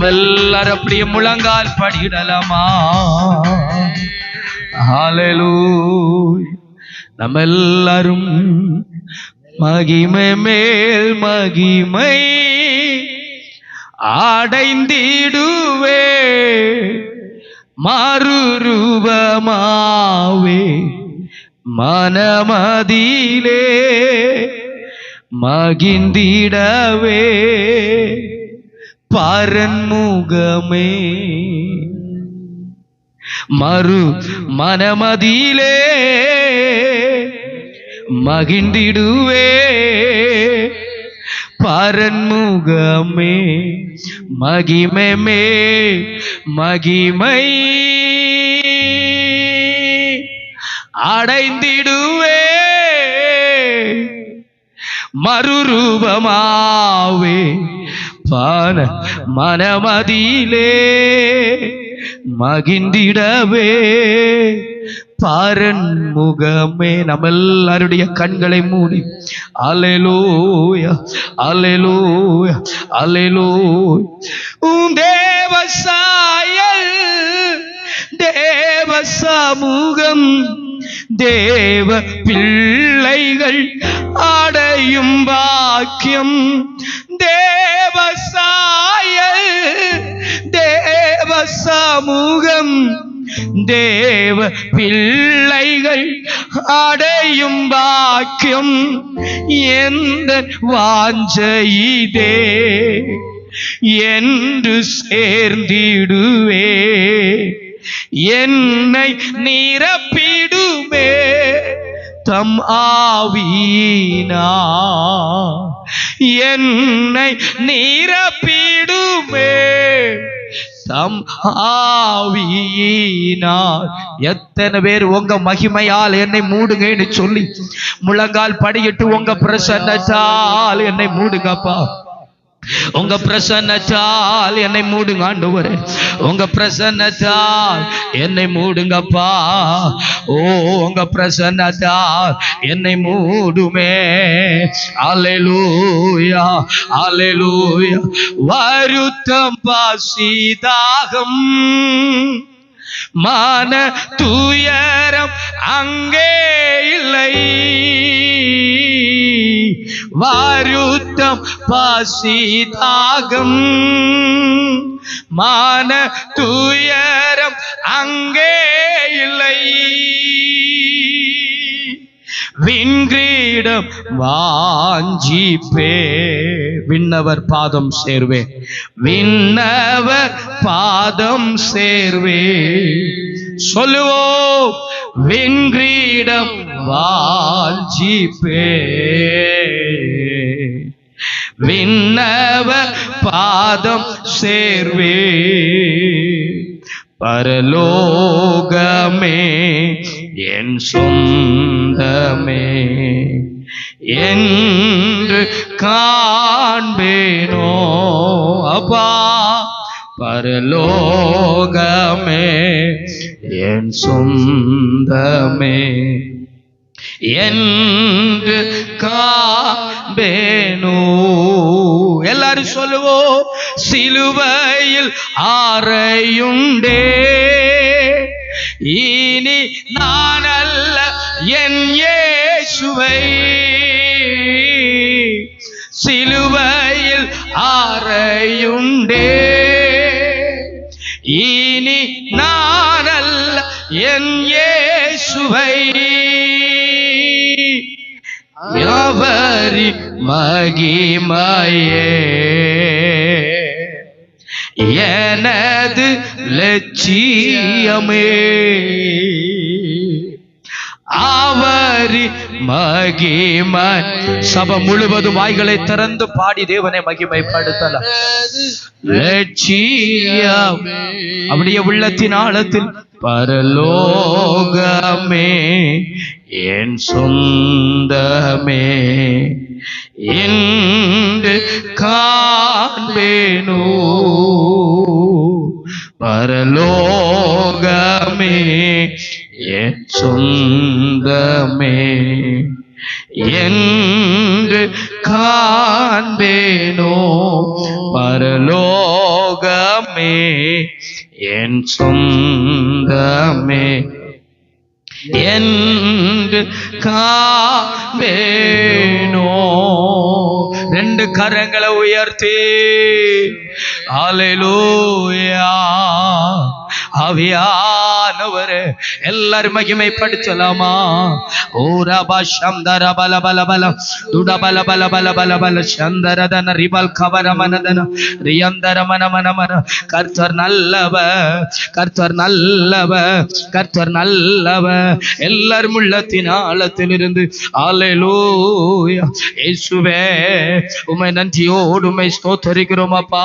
நம்ம எல்லாரும் அப்படியே முழங்கால் படிடலாமா? ஹல்லேலூயா. நம்ம எல்லாரும் மகிமை மேல் மகிமை அடைந்திடுவே, மறுரூபமாவே மனமதிலே மகிழ்ந்திடவே, பரன்முகமே மனமதிலே மகிழ்ந்திடுவே, பரன்முகமே மகிமை மகிமை அடைந்திடுவே, மறுரூபமாவே மனமதிலே மகிழ்ந்திடவே, பரன்முகமே. நம்ம எல்லாருடைய கண்களை மூடி அல்லேலூயா அல்லேலூயா அல்லேலூயா. தேவ சாயல் தேவ சமூகம் தேவ பிள்ளைகள் அடையும் பாக்கியம், தேவ சாயல் தேவ சமூகம் தேவ பிள்ளைகள் அடையும் பாக்கியம், எந்த வாஞ்சையிதே என்று சேர்ந்திடுவே, என்னை நிரப்பிடுமே தம் ஆவியினா, என்னை நிரப்பிடுமே தம் ஆவியினார். எத்தனை பேர் உங்க மகிமையால் என்னை மூடுங்கன்னு சொல்லி முழங்கால் படியிட்டு உங்க பிரசன்னத்தால் என்னை மூடுங்கப்பா, உங்க பிரசன்னத்தால் என்னை மூடுங்க ஆண்டவரே, உங்க பிரசன்னத்தால் என்னை மூடுங்கப்பா. ஓ உங்க பிரசன்னத்தால் என்னை மூடுமே. அல்லேலூயா அல்லேலூயா. வருத்தம் பசிதாகம் மான துயரம் அங்கே இல்லை, வருத்தம் பசிதாகம் மான துயரம் அங்கே இல்லை, விண்கிரீடம் வாஞ்சிப்பே, விண்ணவர் பாதம் சேர்வே, விண்ணவர் பாதம் சேர்வே. சொல்லுவோம், விண்கிரீடம் வாஞ்சிப்பே, விண்ணவர் பாதம் சேர்வே, பரலோகமே என் சொந்தமே என்று காண்பேனோ அப்பா, பரலோகமே என் சொந்தமே என்று காண்பேனோ. எல்லாரும் சொல்லுவோம், சிலுவையில் ஆரையுண்டே, இனி நான் அல்ல என் இயேசுவை, சிலுவையில் ஆரையுண்டே, இனி நான் அல்ல என் இயேசுவை, அவரி மகிமையே எனது லட்சியமே, அவரி மகிமை. சபை முழுவதும் வாய்களை திறந்து பாடி தேவனை மகிமைப்படுத்தலாம். லட்சியம் அப்படியே உள்ளத்தின் ஆழத்தில், பரலோகமே என் சொந்தமே என்று காண்பேனோ, பரலோகமே என் சொந்தமே என்று காண்பேனோ, பரலோக என் சொந்தமே என்று காண்பேனோ. ரெண்டு கரங்களை உயர்த்தி ஹல்லேலூயா. ஆவியானவரே எல்லாரும் மகிமைப்படுத்தலாமா? ஓ ரபா சந்தர பல பல பல துட பல பல பல பல பல சந்தரதன ரிபல் கவரமனதன ரியந்தர மன மன மன. கர்த்தர் நல்லவ, கர்த்தர் நல்லவ, கர்த்தர் நல்லவ. எல்லாரும் உள்ளத்தின் ஆழத்திலிருந்து ஹல்லேலூயா. இயேசுவே உம்மை நன்றியோடு உம்மை ஸ்தோத்திரிக்கிறோம் அப்பா.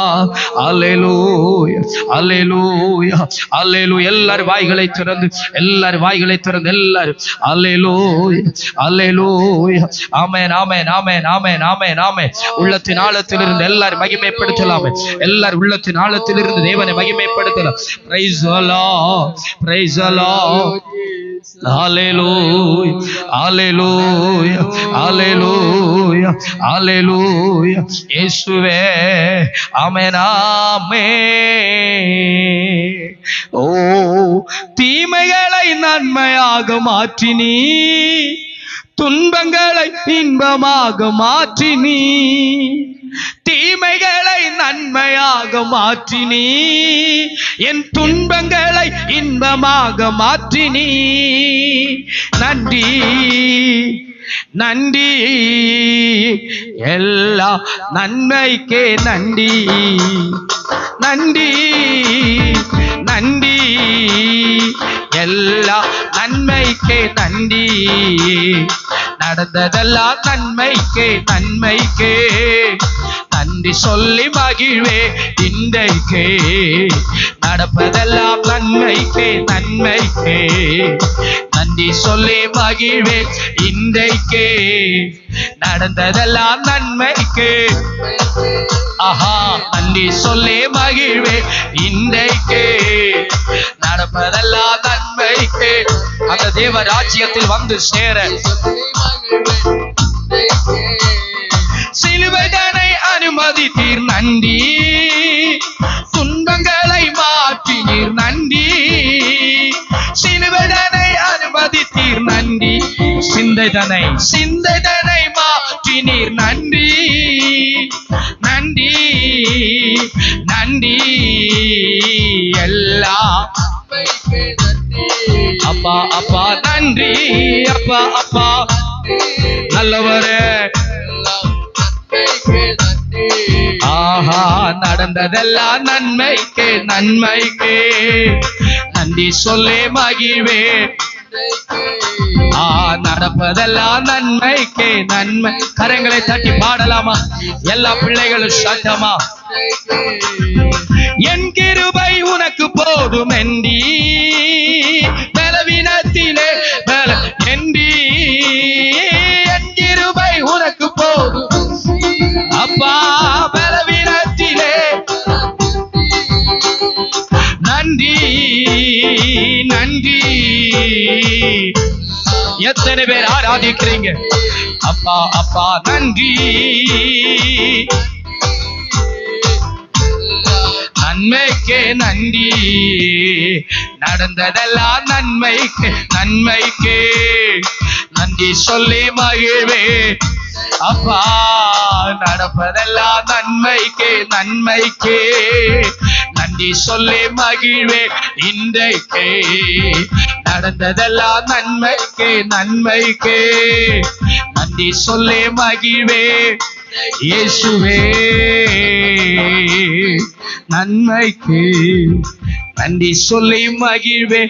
ஹல்லேலூயா ஹல்லேலூயா ஹல்லேலூயா. எல்லாரும் வாய்களை திறந்து, எல்லாரும் வாய்களை திறந்து, எல்லாரும் ஹல்லேலூயா ஹல்லேலூயா. ஆமென் ஆமென் ஆமென் ஆமென் ஆமென் ஆமென். உள்ளத்தின் ஆழத்திலிருந்து எல்லாரும் மகிமைப்படுத்தலாமே. எல்லாரும் உள்ளத்தின் ஆழத்திலிருந்து தேவனை மகிமைப்படுத்தலாம். Praise the lord, praise the lord. Hallelujah hallelujah hallelujah hallelujah. இயேசுவே ஆமென் ஆமென். ஓ தீமைகளை நன்மையாக மாற்றினீ, துன்பங்களை இன்பமாக மாற்றினீ. தீமைகளை நன்மையாக மாற்றினீ, என் துன்பங்களை இன்பமாக மாற்றினீ. நன்றி நன்றி, எல்லா நன்மைக்கே நன்றி. நன்றி நன்றி, எல்லா நன்மைக்கே நன்றி. நடந்ததெல்லாம் நன்மைக்கே நன்மைக்கே நன்றி சொல்லி மகிழ்வே இன்றைக்கே. நடப்பதெல்லாம் நன்மைக்கே நன்மைக்கே நன்றி சொல்லி மகிழ்வே இன்றைக்கே. நடந்ததெல்லாம் நன்மைக்கே, ஆஹா நன்றி சொல்லி மகிழ்வே இன்றைக்கே. நடப்பதெல்லாம் நன்மைக்கே. அந்த தேவ ராஜ்யத்தில் வந்து சேர சிலுவைதனை அனுமதித்தீர் நன்றி. துன்பங்களை மாற்றினீர் நன்றி. சிலுவைதனை அனுமதித்தீர் நன்றி. சிந்தைதனை மாற்றினீர் நன்றி. நன்றி நன்றி, எல்லாம் அப்பா அப்பா நன்றி. அப்பா அப்பா நல்லவரே. ஆஹா நடந்ததெல்லாம் நன்மைக்கே நன்மைக்கே நன்றி சொல்லி மகிழ்வே. நடப்பதெல்லாம் நன்மைக்கே நன்மை. கரங்களை தட்டி பாடலாமா எல்லா பிள்ளைகளும் சத்தமா? என் கிருபை உனக்கு போதும் என்றி, பலவீனத்திலே பல என்றி. என் கிருபை உனக்கு போதும் அப்பா, பலவீனத்திலே நன்றி நன்றி. எத்தனை பேர் ஆராதிக்கிறீங்க? அப்பா அப்பா நன்றி. நன்மைக்கே நன்றி. நடந்ததெல்லாம் நன்மைக்கே நன்மைக்கே நன்றி சொல்லி மகிழ்வே. அப்பா நடப்பதெல்லாம் நன்மைக்கே நன்மைக்கே நன்றி சொல்லி மகிழ்வே இன்றைக்கே. நடந்ததெல்லாம் நன்மைக்கே நன்மைக்கே நன்றி சொல்லி மகிழ்வே. இயேசுவே நன்மைக்கு நன்றி சொல்லி மகிழ்வே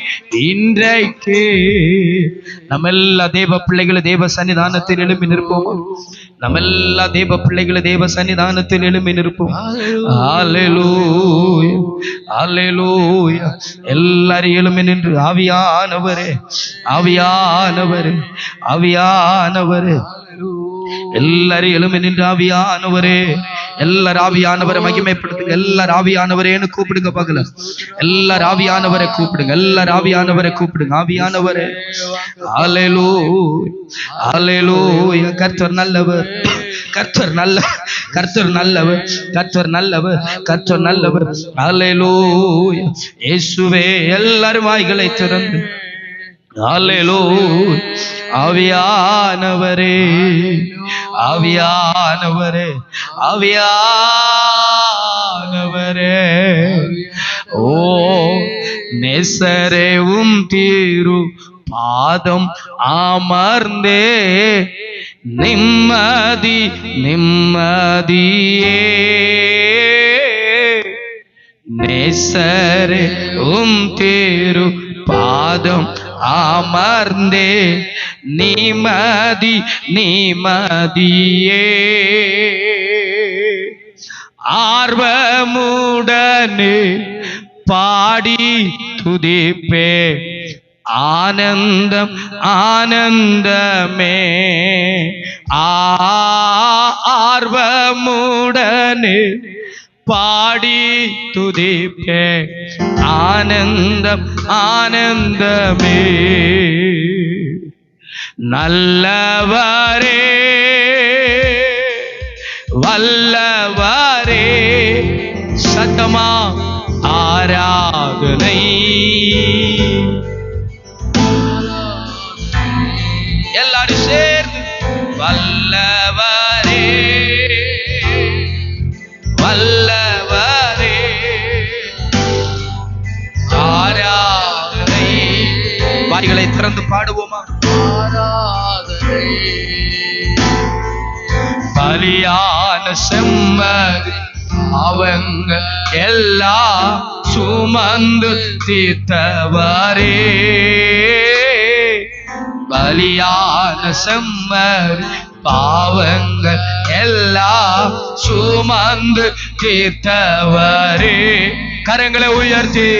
இன்றைக்கு. நம்ம எல்லா தேவ பிள்ளைகளை தேவ சன்னிதானத்தில் எழுப்பி நிற்போம். நம்ம எல்லா தேவ பிள்ளைகளை தேவ சன்னிதானத்தில் எழுப்பி நிற்போம். ஹல்லேலூயா ஹல்லேலூயா. எல்லாரும் எழுப்பி நின்று ஆவியானவரே ஆவியானவரே ஆவியானவரே எல்லாரும் எழுமி நின்று ஆவியானவரே, எல்லாரும் ஆவியானவரை மகிமைப்படுத்துங்க. எல்லாரும் ஆவியானவரேன்னு கூப்பிடுங்க. பகல எல்லாரும் ஆவியானவரை கூப்பிடுங்க. எல்லாரும் ஆவியானவரை கூப்பிடுங்க. ஆவியானவரே, அல்லேலூயா, அல்லேலூயா. கர்த்தர் நல்லவர், கர்த்தர் நல்ல, கர்த்தர் நல்லவர், கர்த்தர் நல்லவர், கர்த்தர் நல்லவர். அல்லேலூயா. இயேசுவே, எல்லாரும் வாய்களை திறந்து அல்லேலூயா. ஆவியானவரே, ஆவியானவரே, ஆவியானவரே, ஓ நேசரேவும் தீரு பாதம் அமர்ந்தே நிம்மதி நிம்மதியே. நேசரேவும் தீரு பாதம் அமர்ந்தே நிம்மதி நிம்மதியே. ஆர்வமுடனே பாடி துதிப்பே ஆனந்தம் ஆனந்தமே. ஆர்வமுடனே பாடி துதிப்பே ஆனந்தம் ஆனந்தமே. நல்லவரே, வல்லவரே, சத்தமா ஆராதனை. எல்லாரும் சேர்ந்து வல்லவரே, வல்லவரே, ஆராதனை. வாய்களை திறந்து பாடுவோமா? ஆராதனை. பலியான செம்மறி அவங்க எல்லாம் சுமந்து தீர்த்தவரே. பலியான செம்மறி பாவங்கள் எல்லாம் சுமந்து தீர்த்தவரே. கரங்களை உயர்த்தி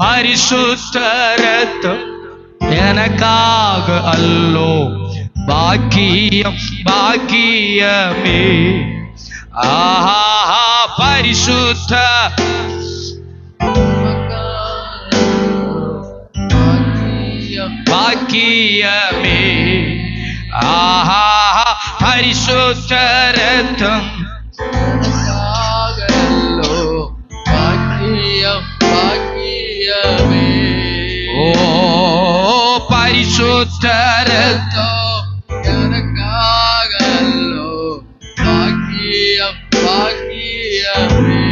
பரிசுத்த இரத்தம் எனக்காக அல்லோ பாக்கியம் பாக்கியமே. ஆஹா, பரிசுத்த பாக்கியமே. ஆஹா, பரிசுத்த இரத்தம் பாக்கியம் பாக்கியமே. ஓ பரிசுத்த இரத்தம் எனக்காக அல்லோ பாக்கியம் பாக்கியமே.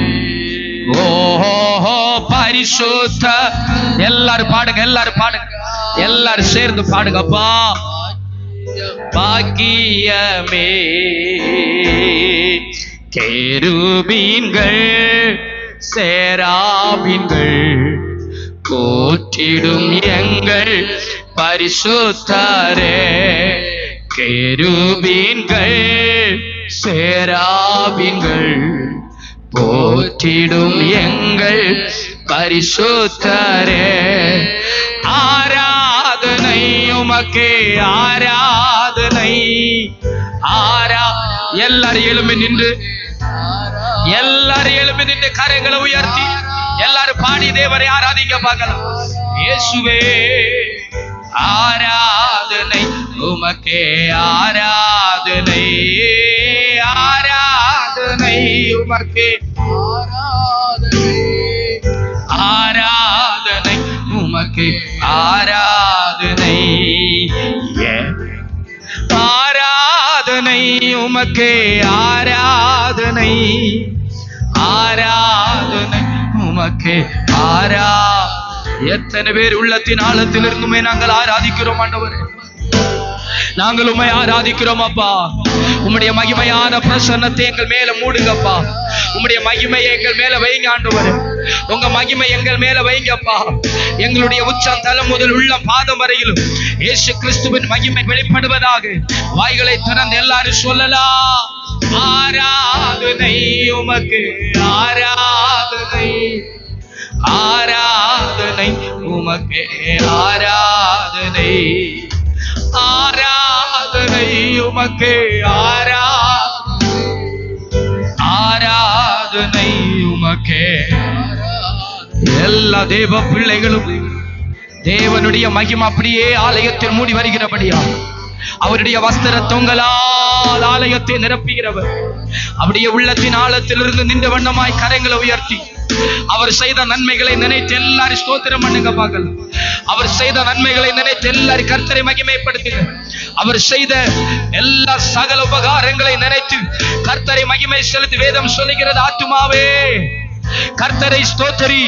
ஓஹோ பரிசுத்த. எல்லாரும் பாடுங்க, எல்லாரும் பாடுங்க, எல்லாரும் சேர்ந்து பாடுங்கப்பா. பாக்கியமே. கேருபீன்கள் சேராபீன்கள் போற்றிடும் எங்கள் பரிசுத்தரே. கேருபீன்கள் சேராபீன்கள் போற்றிடும் எங்கள் பரிசுத்தரே. ஆராதனை உமக்கே, ஆராதனை. எல்லாரும் எழும்பி நின்று, எல்லாரும் எழும்பி நின்று கரங்களை உயர்த்தி எல்லாரும் பாடி தேவரை ஆராதிக்க பார்க்கலாம். இயேசுவே ஆராதனை உமக்கே, ஆராதனை, ஆராதனை உமக்கே, ஆராதனை, ஆராதனை உமக்கே, ஆராதனை, ஆராதனை உமக்கே, ஆராதனை, ஆராதனை உமக்கே, எத்தனை பேர் உள்ளத்தின் ஆழத்தில் இருந்துமே நாங்கள் ஆராதிக்கிறோம் ஆண்டவரே. நாங்கள் உம்மை ஆராதிக்கிறோம் அப்பா. உம்முடைய மகிமையான பிரசன்னத்தை எங்கள் மேல மூடுங்கப்பா. உம்முடைய மகிமையை எங்கள் மேல வைங்க ஆண்டவரே. உங்க மகிமை எங்கள் மேல வைங்கப்பா. எங்களுடைய உச்சம் தலம் முதல் உள்ள பாதம் வரையிலும் இயேசு கிறிஸ்துவின் மகிமை வெளிப்படுவதாக. வாய்களை திறந்து எல்லாரும் சொல்லலாம். ஆராதனை உமக்கு, ஆராதனை, ஆராதனை உமக்கு, ஆராதனை, ஆராதனை ஆராதனை உமக்கே, ஆராதனை உமக்கே. எல்லா தேவ பிள்ளைகளும் தேவனுடைய மகிமை அப்படியே ஆலயத்தில் மூடி வருகிறபடியா அவருடைய வஸ்திர தொங்கலால் ஆலயத்தை நிரப்புகிறவர். அப்படியே உள்ளத்தின் ஆழத்திலிருந்து நின்ற வண்ணமாய் கரங்களை உயர்த்தி அவர் செய்த நன்மைகளை நினைத்து எல்லாரும் ஸ்தோத்திரம் பண்ணுங்க பார்க்கலாம். அவர் செய்த நன்மைகளை நினைத்து எல்லாரும் கர்த்தரை மகிமைப்படுத்துங்க. அவர் செய்த எல்லா சகல உபகாரங்களை நினைத்து கர்த்தரை மகிமை செலுத்தி வேதம் சொல்லுகிறது, ஆத்துமாவே கர்த்தரை ஸ்தோத்திரி,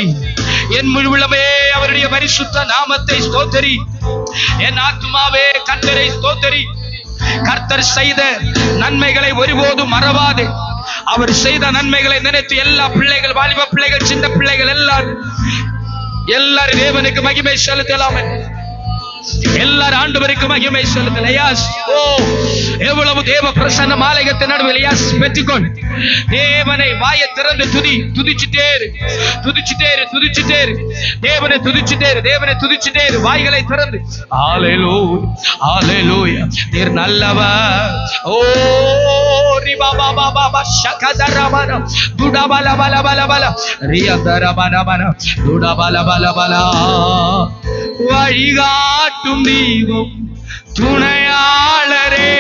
என் முழுவதுமே அவருடைய பரிசுத்த நாமத்தை ஸ்தோத்திரி. என் ஆத்துமாவே கர்த்தரை ஸ்தோத்திரி. கர்த்தர் செய்த நன்மைகளை ஒருபோதும் மறவாதே. அவர் செய்த நன்மைகளை நினைத்து எல்லா பிள்ளைகள், வாலிப பிள்ளைகள், சின்ன பிள்ளைகள் எல்லாரும் தேவனுக்கு மகிமை செலுத்தலாம். எல்லாரும் ஆண்டவருக்கு மகிமை செலுத்தலாம். ஓ எவ்வளவு தேவ பிரசன்னம் ஆலயத்தின் நடுவில். பெற்றுக்கொள். தேவனை வாயை திறந்து துதிச்சுட்டே இரு. தேவனை துதிச்சுட்டே இரு. வாய்களை திறந்து ஹல்லேலூயா, ஹல்லேலூயா, நீர் நல்லவர். ஓ ரிபா பாபா பாபா ஷகதரபன துடபல பல பல பல ரியதரபன பன துடபல பல பல. வழிகாட்டும் தெய்வம், துணையாளரே,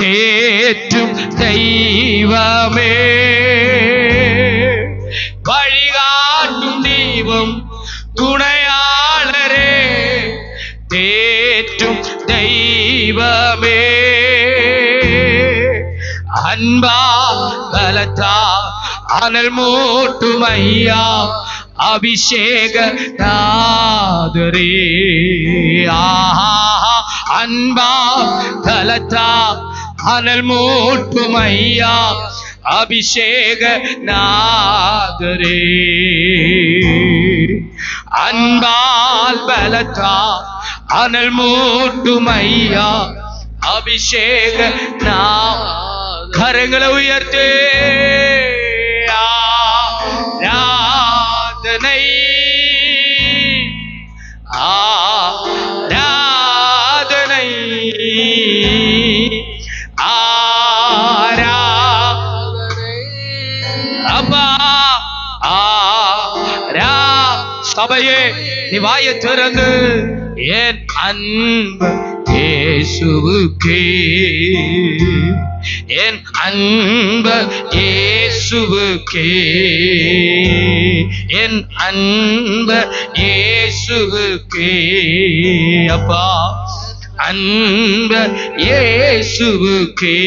தேற்றும் தெய்வமே. வழிகாட்டும் தெய்வம், துணையாளரே, தேற்றும் தெய்வமே. அன்பா பலத்தா அனல் மூட்டும் ஐயா, அபிஷேக நாதரே. அன்பா கலத்தா அனல் மூட்டும் ஐயா, அபிஷேக நாதரே. அன்பால் பலத்தா அனல் மூட்டும் ஐயா, அபிஷேக நாதரே. கரங்களை உயர்த்தே ஆராதனை, ஆராதனை, ஆராதனை. அப்பா சபையே நீ வாயை திறந்து என் அன்பு இயேசுவுக்கே, என் அன்பு இயேசுவுக்கே, என் அன்பு இயேசுவுக்கே. அப்பா அன்பு இயேசுவுக்கே,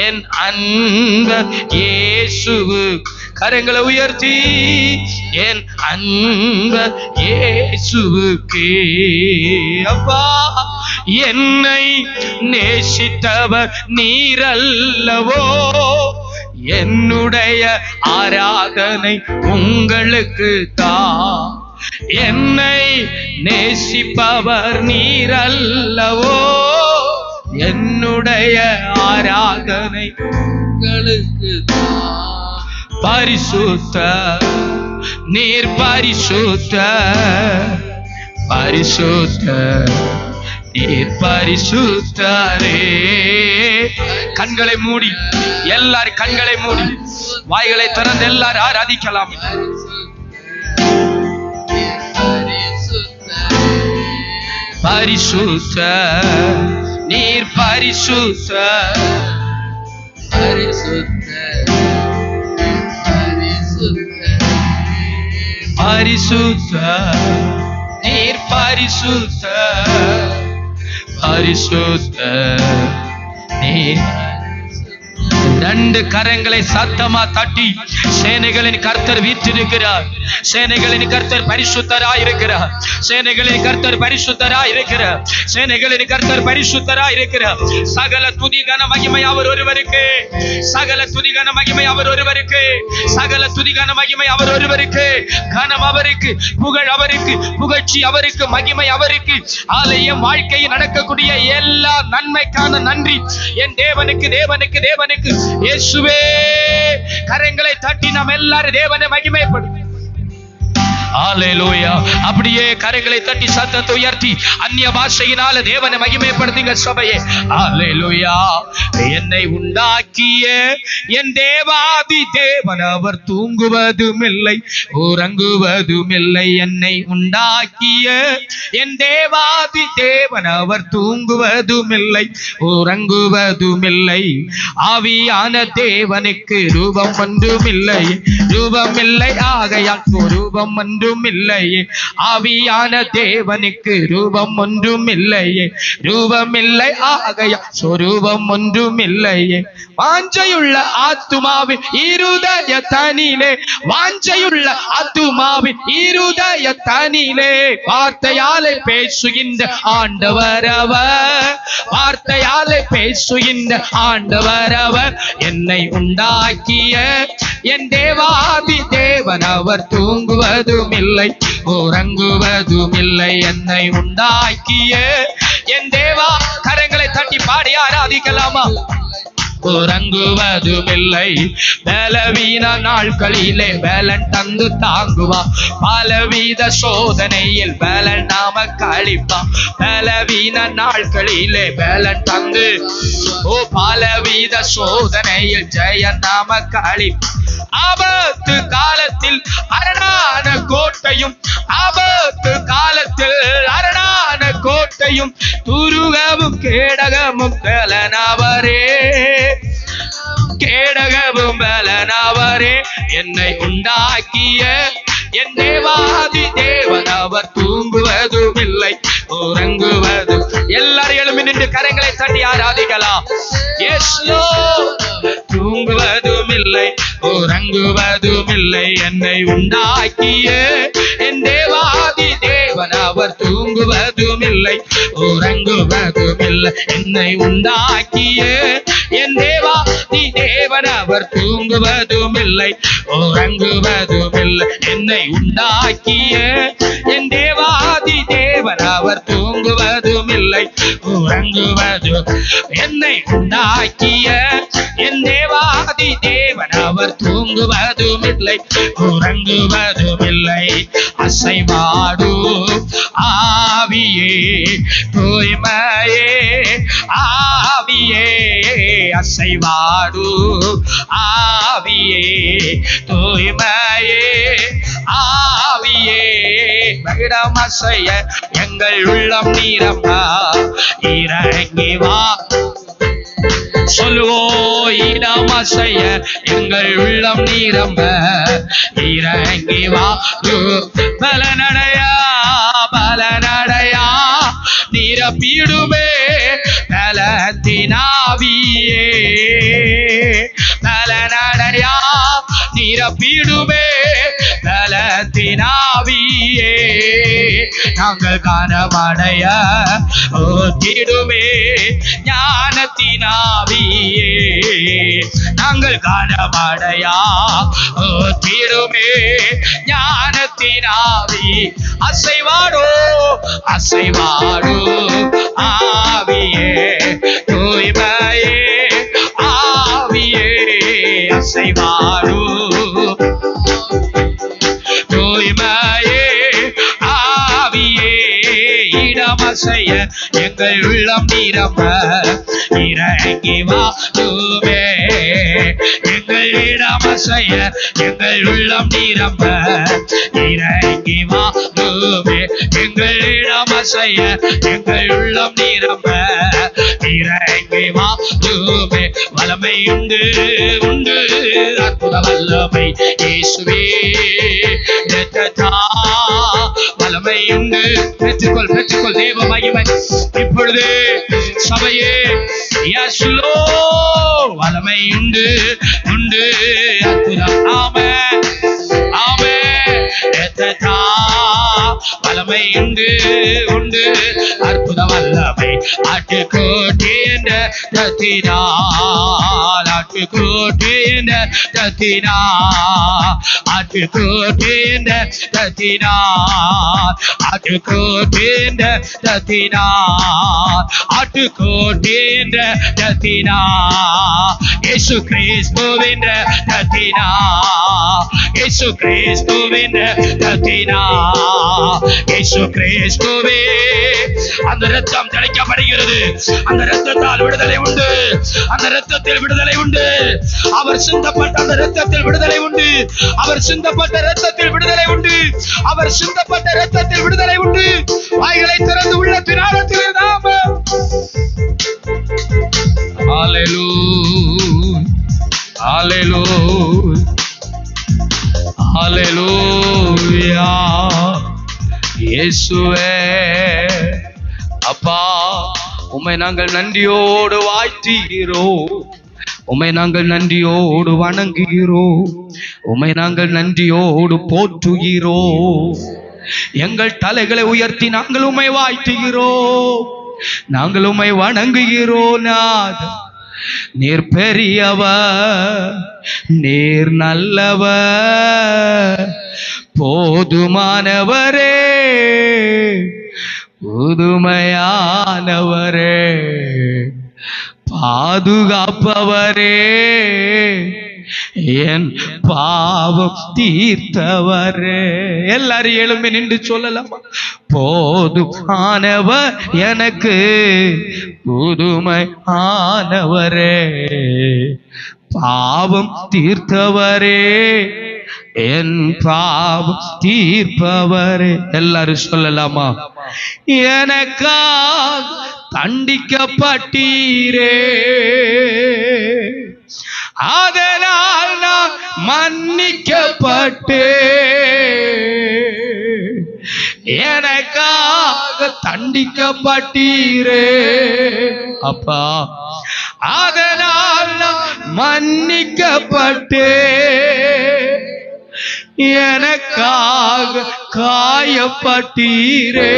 என் அன்பு இயேசுவுக்கு. கரங்களை உயர்த்தி என் அன்பு இயேசுவுக்கே. அப்பா என்னை நேசித்தவர் நீரல்லவோ, என்னுடைய ஆராதனை உங்களுக்கு தான். என்னை நேசிப்பவர் நீரல்லவோ, என்னுடைய ஆராதனை உங்களுக்கு தான். பரிசுத்த நீர் பரிசுத்த, பரிசுத்த நீர் பரிசுத்தரே. கண்களை மூடி எல்லாரும் கண்களை மூடி வாய்களை திறந்து எல்லாரும் ஆராதிக்கலாம். பரிசுத்த நீர் பரிசுத்த, பரிசுத்த பரிசுத்த நீர் பரிசுத்த, பரிசுத்த நீர். ரெண்டு கரங்களை சத்தமா தட்டி சேனைகளின் கர்த்தர் வீற்றிருக்கிறார், சேனைகளின் கர்த்தர் பரிசுத்தராய் இருக்கிறார், சேனைகளின் கர்த்தர் பரிசுத்தராய் இருக்கிறார், சேனைகளின் கர்த்தர் பரிசுத்தராய் இருக்கிறார். சகல துதி கன மகிமை அவர் ஒருவருக்கு, சகல துதி கன மகிமை அவர் ஒருவருக்கு, சகல துதி கன மகிமை அவர் ஒருவருக்கு. கனம் அவருக்கு, புகழ் அவருக்கு, புகழ்ச்சி அவருக்கு, மகிமை அவருக்கு. ஆலயம் வாழ்க்கையில் நடக்கக்கூடிய எல்லா நன்மைக்கான நன்றி என் தேவனுக்கு, தேவனுக்கு, தேவனுக்கு. இயேசுவே கரங்களை தட்டி நாம் எல்லாரும் தேவனை மகிமைப்படுத்தும். ஹalleluya. அப்படியே கரங்களை தட்டி சத்தத்தை உயர்த்தி அந்நிய பாஷையினால தேவனை மகிமைப்படுத்துங்க சபையே. ஹalleluya. என்னை உண்டாக்கிய என் தேவாதி தேவன் அவர் தூங்குவதும் இல்லை உறங்குவதும் இல்லை. என்னை உண்டாக்கிய என் தேவாதி தேவன் அவர் தூங்குவதும் இல்லை உறங்குவதும் இல்லை. ஆவியான தேவனுக்கு ரூபம் ஒன்றும் இல்லை ரூபம் இல்லை ஆகையால் ரூபம் ஒன்றும் இல்லையே. ஆவியான தேவனுக்கு ரூபம் ஒன்றும் இல்லையே ரூபம் இல்லை ஆகையால் சொரூபம் ஒன்றும் இல்லையே. வாஞ்சையுள்ள ஆத்துமாவின் இருதய தனிலே வாஞ்சையுள்ள ஆத்துமாவின் இருதய தனிலே வார்த்தையாலே பேசுகின்ற ஆண்டவர் அவர் வார்த்தையாலே பேசுகின்ற ஆண்டவர் அவர். என்னை உண்டாக்கிய என் தேவாதி தேவன் அவர் தூங்குவதும் இல்லை உறங்குவதும் இல்லை. என்னை உண்டாக்கிய என் தேவா கரங்களை தட்டி பாடி ஆராதிக்கலாமா? உறங்குவதும் இல்லை. பலவீன நாட்களிலே பலன் தந்து தாங்குவா பலவித சோதனையில் பலன் நாம கழிப்பா. பலவீன நாட்களிலே பலன் தந்து பலவித சோதனையில் ஜெய நாம கழிப்பா. ஆபத்து காலத்தில் அரணான கோட்டையும் ஆபத்து காலத்தில் அரணான கோட்டையும் துருகவும் கேடகமும் பலனவரே கேடகமும் பலனவரே. என்னை உண்டாக்கிய என் தேவாதி தேவன் அவர் தூங்குவதும் இல்லை உறங்குவதும். எல்லாரும் எழும்பி நின்று கரங்களை தட்டி ஆராதிக்கலாம். தூங்குவதும் இல்லை உறங்குவதும் இல்லை. என்னை உண்டாக்கிய என் தேவாதி தேவன் அவர் தூங்குவதும் இல்லை உறங்குவதும் இல்லை. என்னை உண்டாக்கிய என் தேவாதி தேவன் அவர் தூங்குவதும் இல்லை உறங்குவதும் இல்லை. என்னை உண்டாக்கிய என் தேவாதி தேவன் அவர் தூங்குவதும் இல்லை உறங்குவதும். என்னை உண்டாக்கிய என் தேவாதி தேவன் அவர் தூங்குவதும் இல்லை உறங்குவதும் இல்லை. அசைவாடு ஆவியே தூய்மையே ஆவியே அசைவாடு ஆவியே தூய்மையே ஆவியே இடமசைய எங்கள் உள்ளம் நீரம்பா இறங்கி வா. சொல்லுவோ இடமசைய எங்கள் உள்ளம் நீரம்ப இறங்கி வா. பலனடையா பலனடையா நிரப்பிடுமே பலத்தினாவியே பலனடையா நிரப்பிடுமே பலத்தினாவியே. நாங்கள் காணமடைய ஓத்திடுமே ஞானத்தினாவியே. நாங்கள் காணமடையா ஓத்திடுமே ஞானத்தினாவி. அசைவாடோ அசைவாடோ ஆவியே தூய்மையே ஆவியே அசைவாடோ தூய்மையே ஆவியே இடமசைய எங்கள் உள்ளம் நிரம்ப இறங்கி வாருமே. எங்கள் இடமசைய எங்கள் உள்ளம் நிரம்ப இறங்கி வாருமே. எங்கள் இடமசைய எங்கள் உள்ளம் நிரம்ப இறங்கி வாருமே. வல்லமை உண்டு உண்டு அற்புத வல்லமை இயேசுவே வல்லமை உண்டு. பெற்றுக்கொள் பெற்றுக்கொள் தேவ மகிமை இப்பொழுது சபையே. வல்லமை உண்டு உண்டு அற்புதம். ஆமென் ஆமென். வல்லமை உண்டு உண்டு அற்புத வல்லமை. ஆட்டுக்கோட்டை என்ற தத்தினால் ஆட்டுக்கோட்டை என்ற தத்தினால் ஆட்டுக்குட்டியின் இரத்தத்தினால், ஆட்டுக்குட்டியின் இரத்தத்தினால், ஆட்டுக்குட்டியின் இரத்தத்தினால், இயேசு கிறிஸ்துவின் இரத்தத்தினால், இயேசு கிறிஸ்துவின் இரத்தத்தினால், இயேசு கிறிஸ்துவே அந்த இரத்தம் தெளிக்கப்படுகிறது. அந்த இரத்தத்தால் விடுதலை உண்டு, அந்த இரத்தத்தில் விடுதலை உண்டு. அவர் சிந்தப்பட்ட அந்த இரத்தத்தில் விடுதலை உண்டு, அவர் சிந்தப்பட்ட இரத்தத்தில் விடுதலை உண்டு, அவர் சிந்தப்பட்ட இரத்தத்தில் விடுதலை உண்டு. வாய்களை திறந்து உள்ளத்தின் ஆழத்தில் நாம ஹல்லேலூயா, ஹல்லேலூயா, ஹல்லேலூயா. இயேசுவே அப்பா, உம்மை நாங்கள் நன்றியோடு வாழ்த்துகிறோம், உம்மை நாங்கள் நன்றியோடு வணங்குகிறோம், உம்மை நாங்கள் நன்றியோடு போற்றுகிறோம். எங்கள் தலைகளை உயர்த்தி நாங்கள் உம்மை வாழ்த்துகிறோம், நாங்கள் உம்மை வணங்குகிறோம். நாதா, நீர் பெரியவர், நீர் நல்லவர், போதுமானவரே, புதுமையானவரே, பாதுகாப்பவரே, என் பாவம் தீர்த்தவரே. எல்லாரும் எழும்பி நின்று சொல்லலாமா? போதுமானவர் எனக்கு, புதுமையானவரே, பாவம் தீர்த்தவரே, என் பாவம் தீர்ப்பவரே. எல்லாரும் சொல்லலாமா? எனக்காக தண்டிக்கப்பட்டீரே, அதனால் நான் மன்னிக்கப்பட்டேன். எனக்காக தண்டிக்கப்பட்டீரே அப்பா, அதனால் நான் மன்னிக்கப்பட்டேன். எனக்காக காயப்பட்டீரே,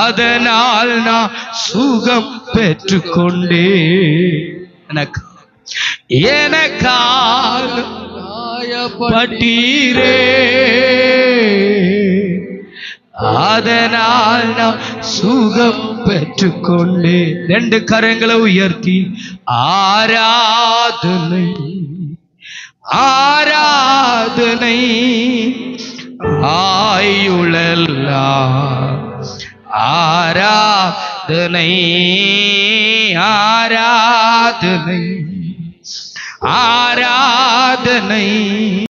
அதனால் நான் சுகம் பெற்றுக்கொண்டே. எனக்காக காயப்பட்டீரே, அதனால் நான் சுகம் பெற்றுக்கொண்டே. ரெண்டு கரங்களை உயர்த்தி ஆராதனை, ஆராதனை, ஆயுளெல்லாம் ஆராதனை, ஆராதனை, ஆராதனை.